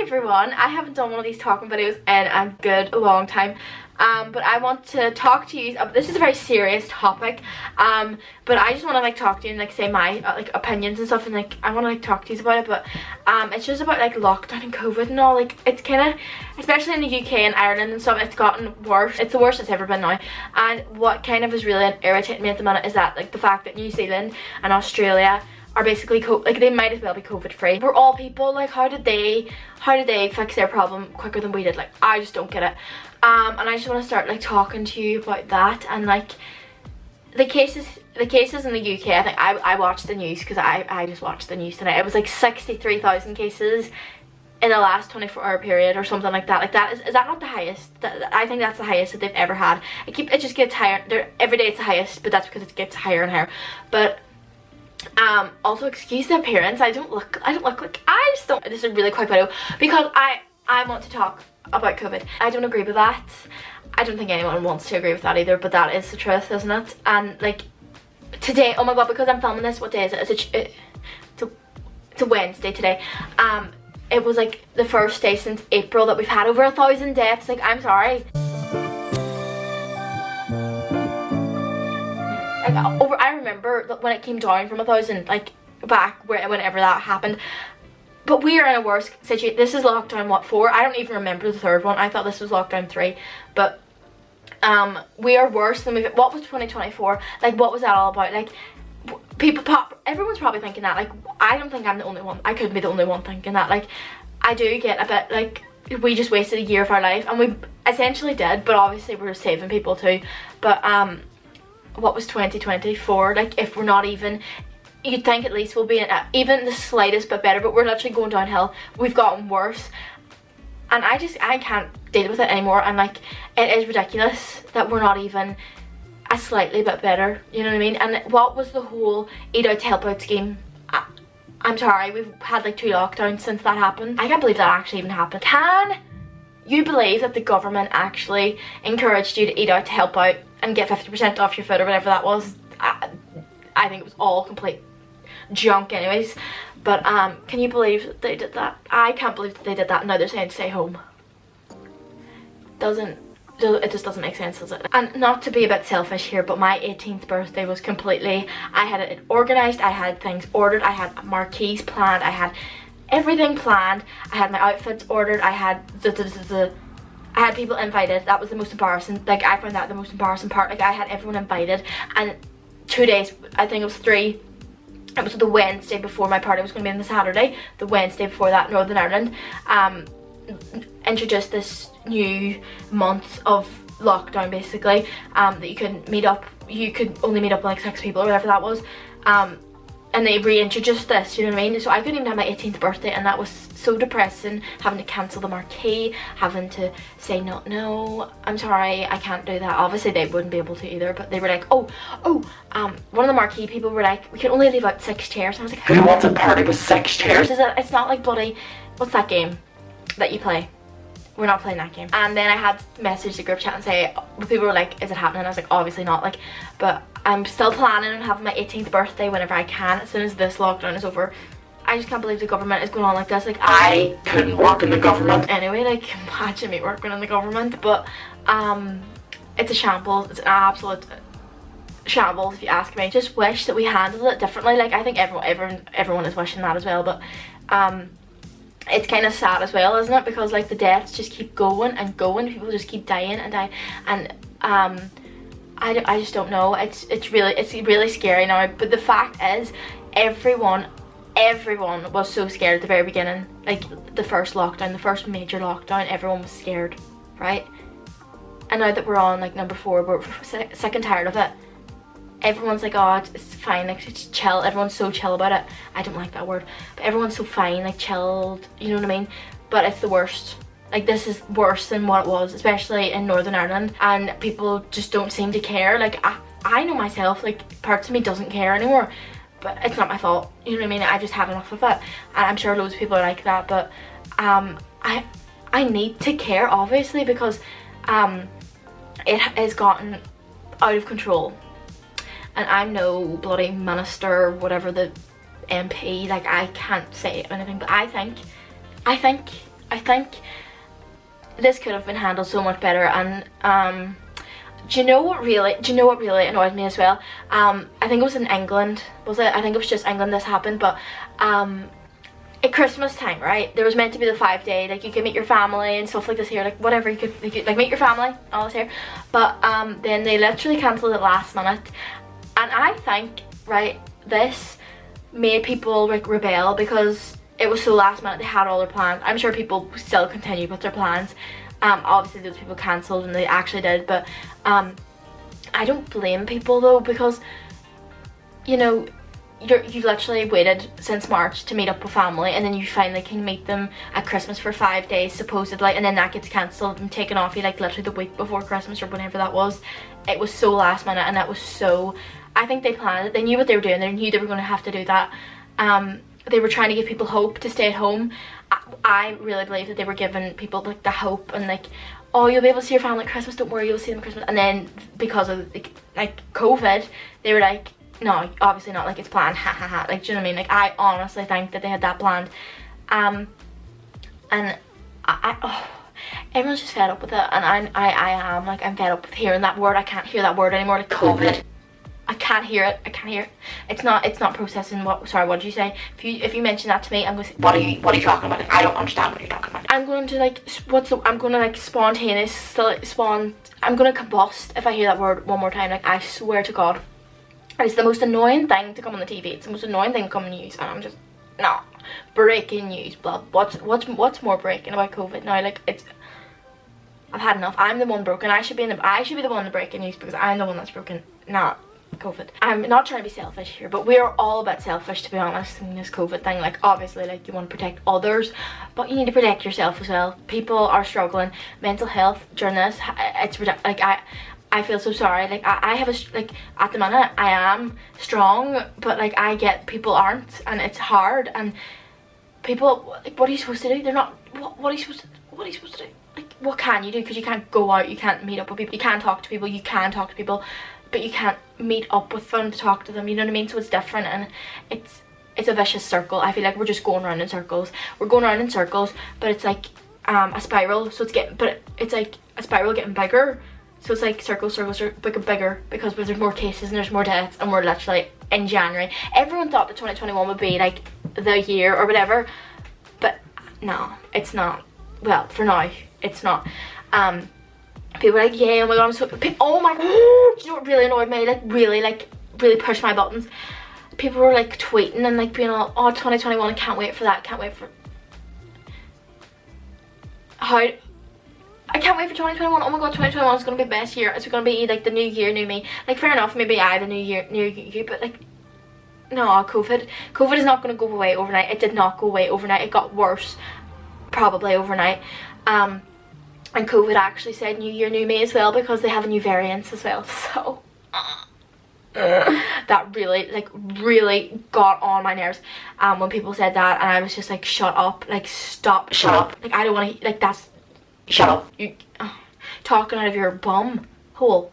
Hi everyone, I haven't done one of these talking videos in a good long time, but I want to talk to you. This is a very serious topic, but I just want to like talk to you and like say my like opinions and stuff, and like I want to like talk to you about it. But it's just about like lockdown and COVID and all. Like it's kind of, especially in the UK and Ireland and stuff, it's gotten worse. It's the worst it's ever been now. And what kind of is really irritating me at the minute is that like the fact that New Zealand and Australia are basically like they might as well be COVID free. We're all people. Like how did they fix their problem quicker than we did? Like I just don't get it. And I just want to start like talking to you about that and like the cases in the UK. I think I watched the news because I just watched the news tonight. It was like 63,000 cases in the last 24-hour period or something like that. Like that is that not the highest? I think that's the highest that they've ever had. It just gets higher. Every day it's the highest, but that's because it gets higher and higher. But also excuse the appearance. I don't look like, I just don't. This is a really quick video because I want to talk about COVID. I don't agree with that. I don't think anyone wants to agree with that either, but that is the truth, isn't it? And like today, oh my god, because I'm filming this, what day is it? It's a Wednesday today. It was like the first day since April that we've had over 1,000 deaths. Like I'm sorry. I remember that when it came down from 1,000, like back whenever that happened. But we are in a worse situation. This is lockdown what 4? I don't even remember the third one. I thought this was lockdown 3. But we are worse than what was 2024? Like what was that all about? Like everyone's probably thinking that. Like I don't think I'm the only one. I couldn't be the only one thinking that. Like I do get a bit like we just wasted a year of our life, and we essentially did, but obviously we were saving people too. But what was 2024 like? If we're not even, you'd think at least we'll be in even the slightest bit better, but we're literally going downhill. We've gotten worse, and I can't deal with it anymore. And like it is ridiculous that we're not even a slightly bit better, you know what I mean? And what was the whole eat out to help out scheme? I'm sorry, we've had like 2 lockdowns since that happened. I can't believe that actually even happened. Can you believe that the government actually encouraged you to eat out to help out and get 50% off your food or whatever that was? I think it was all complete junk anyways. But can you believe that they did that? I can't believe that they did that. Now they're saying stay home. It just doesn't make sense, does it? And not to be a bit selfish here, but my 18th birthday was completely, I had it organised, I had things ordered, I had marquees planned, I had everything planned, I had my outfits ordered, I had I had people invited. That was the most embarrassing. Like I found that the most embarrassing part. Like I had everyone invited, and 2 days, I think it was 3. It was the Wednesday before my party was going to be on the Saturday. The Wednesday before that, Northern Ireland introduced this new month of lockdown basically, that you couldn't meet up. You could only meet up with like 6 people or whatever that was. And they reintroduced this, you know what I mean? So I couldn't even have my 18th birthday, and that was so depressing, having to cancel the marquee, having to say no, I'm sorry, I can't do that. Obviously they wouldn't be able to either, but they were like, one of the marquee people were like, we can only leave out 6 chairs. And I was like, who wants a party with 6 chairs? It's not like bloody, what's that game that you play? We're not playing that game. And then I had to message the group chat and say, people were like, is it happening? I was like, obviously not. Like, but I'm still planning on having my 18th birthday whenever I can, as soon as this lockdown is over. I just can't believe the government is going on like this. Like I couldn't work in the government anyway. Like imagine me working in the government. But it's a shambles. It's an absolute shambles if you ask me. Just wish that we handled it differently. Like I think everyone is wishing that as well. But it's kind of sad as well, isn't it? Because like the deaths just keep going and going. People just keep dying and dying. And I just don't know. It's really scary now. But the fact is, everyone was so scared at the very beginning. Like the first lockdown, the first major lockdown, everyone was scared, right? And now that we're on like number 4, we're sick and tired of it. Everyone's like, oh, it's fine, like it's chill. Everyone's so chill about it. I don't like that word, but everyone's so fine, like chilled, you know what I mean? But it's the worst. Like this is worse than what it was, especially in Northern Ireland, and people just don't seem to care. Like I know myself, like parts of me doesn't care anymore, but it's not my fault, you know what I mean? I just had enough of it, and I'm sure loads of people are like that. But I need to care, obviously, because it has gotten out of control. And I'm no bloody minister, whatever the MP, like I can't say anything, but I think I think this could have been handled so much better. And do you know what really annoyed me as well? I think it was in England, was it? I think it was just England this happened, but at Christmas time, right, there was meant to be the 5-day, like you could meet your family and stuff like this here, like whatever, you could like meet your family, all this here, but then they literally cancelled it last minute. And I think, right, this made people like rebel because it was so last minute. They had all their plans. I'm sure people still continue with their plans. Obviously those people cancelled and they actually did, but I don't blame people though, because you know, you've literally waited since March to meet up with family, and then you finally can meet them at Christmas for 5 days supposedly, and then that gets cancelled and taken off you like literally the week before Christmas or whenever that was. It was so last minute, and that was so, I think they planned it. They knew what they were doing. They knew they were going to have to do that. They were trying to give people hope to stay at home. I really believe that they were giving people like the hope and like, oh, you'll be able to see your family at Christmas, don't worry, you'll see them at Christmas. And then because of like COVID, they were like, no, obviously not, like it's planned, ha ha ha. Like, do you know what I mean? Like, I honestly think that they had that planned. And everyone's just fed up with it, and I am, like, I'm fed up with hearing that word. I can't hear that word anymore, like COVID. I can't hear it. I can't hear it. It's not processing. What? Sorry, what did you say? If you mention that to me, I'm going to say, what are you talking about? Like, I don't understand what you're talking about. I'm going to like I'm going to like I'm going to combust if I hear that word one more time. Like, I swear to God, it's the most annoying thing to come on the TV. It's the most annoying thing to come on the news, and I'm just no breaking news. Blah. What's more breaking about COVID now? Like, it's. I've had enough. I'm the one broken. I should be the one to break news because I'm the one that's broken, not COVID. I'm not trying to be selfish here, but we're all a bit selfish, to be honest, in this COVID thing. Like, obviously, like, you want to protect others, but you need to protect yourself as well. People are struggling. Mental health during this, it's like, I feel so sorry. Like, I have like, at the minute I am strong, but like, I get people aren't, and it's hard. And people, like, what are you supposed to do? They're not. What are you supposed to do? Like, what can you do? Because you can't go out, you can't meet up with people, you can't talk to people, you can talk to people, but you can't meet up with them to talk to them, you know what I mean? So it's different, and it's a vicious circle. I feel like we're just going around in circles. We're going around in circles, but it's like a spiral. So it's like a spiral getting bigger. So it's like circles are bigger because there's more cases and there's more deaths, and we're literally in January. Everyone thought that 2021 would be like the year or whatever, but no, it's not. Well, for now, it's not. People were like, yeah, oh my god, I'm so, oh my god, you know what really annoyed me, like really pushed my buttons? People were like tweeting and like being all, oh, 2021, I can't wait for that, can't wait for, I can't wait for 2021, oh my god, 2021 is going to be the best year, it's going to be like the new year, new me. Like, fair enough, maybe the new year, but like, no, COVID is not going to go away overnight. It did not go away overnight. It got worse probably overnight. And COVID actually said new year, new me as well, because they have a new variants as well. So that really got on my nerves when people said that, and I was just like, shut up, like, stop, shut up. Like, I don't want to, like, that's, shut up. You talking out of your bum hole.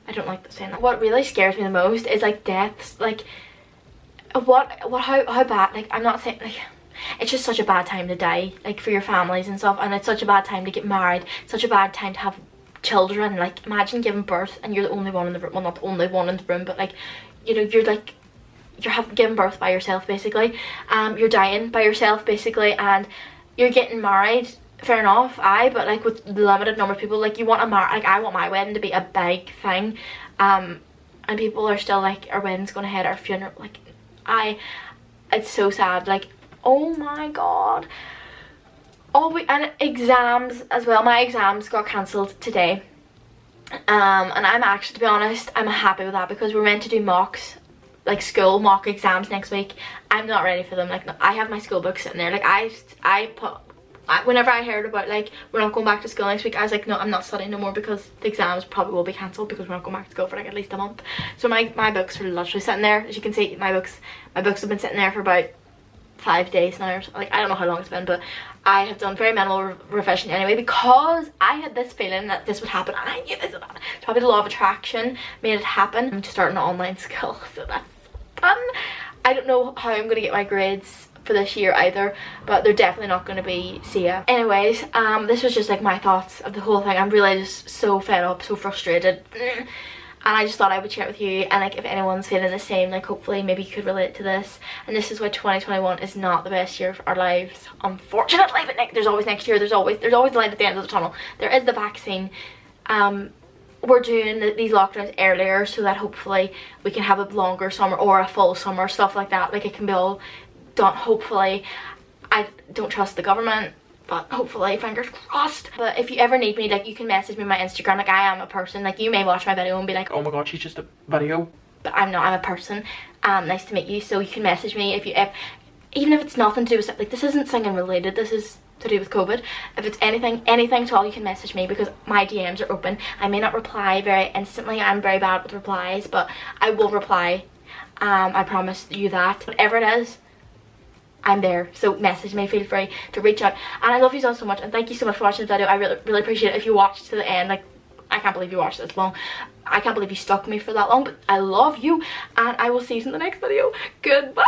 I don't like saying that. What really scares me the most is like deaths. Like, how bad, like, I'm not saying, like, it's just such a bad time to die, like, for your families and stuff, and it's such a bad time to get married, such a bad time to have children. Like, imagine giving birth and you're the only one in the room, well, not the only one in the room, but like, you know, you're giving birth by yourself basically, you're dying by yourself basically, and you're getting married, fair enough, but like with limited number of people, like, you want like, I want my wedding to be a big thing, and people are still like, our wedding's going ahead, our funeral, like, it's so sad, like, oh my god. And exams as well. My exams got cancelled today, and I'm actually, to be honest, I'm happy with that, because we're meant to do mocks, like school mock exams next week. I'm not ready for them. Like, I have my school book sitting there. Like, whenever I heard about, like, we're not going back to school next week, I was like, no, I'm not studying no more, because the exams probably will be cancelled, because we're not going back to school for like at least a month. So my books are literally sitting there. As you can see, my books have been sitting there for about 5 days now, or like, I don't know how long it's been, but I have done very minimal revision anyway, because I had this feeling that this would happen, and I knew this would happen. It's probably the law of attraction made it happen. I'm just starting an online school, so that's fun. I don't know how I'm going to get my grades for this year either, but they're definitely not going to be Sia. Anyways, this was just like my thoughts of the whole thing. I'm really just so fed up, so frustrated, and I just thought I would share it with you, and like if anyone's feeling the same, like hopefully maybe you could relate to this. And this is why 2021 is not the best year of our lives, unfortunately, but there's always next year. There's always light at the end of the tunnel. There is the vaccine. We're doing these lockdowns earlier so that hopefully we can have a longer summer or a full summer, stuff like that. Like it can be all done, hopefully. I don't trust the government, but hopefully, fingers crossed. But if you ever need me, like you can message me on my Instagram. Like I am a person. Like you may watch my video and be like, oh my god, she's just a video. But I'm not, I'm a person. Nice to meet you. So you can message me if even if it's nothing to do with, like this isn't singing related, this is to do with COVID. If it's anything at all, you can message me because my DMs are open. I may not reply very instantly. I'm very bad with replies, but I will reply. I promise you that. Whatever it is, I'm there. So message me, feel free to reach out. And I love you all so much, and thank you so much for watching this video. I really appreciate it if you watched to the end. Like I can't believe you watched this long. I can't believe you stuck with me for that long, but I love you, and I will see you in the next video. Goodbye.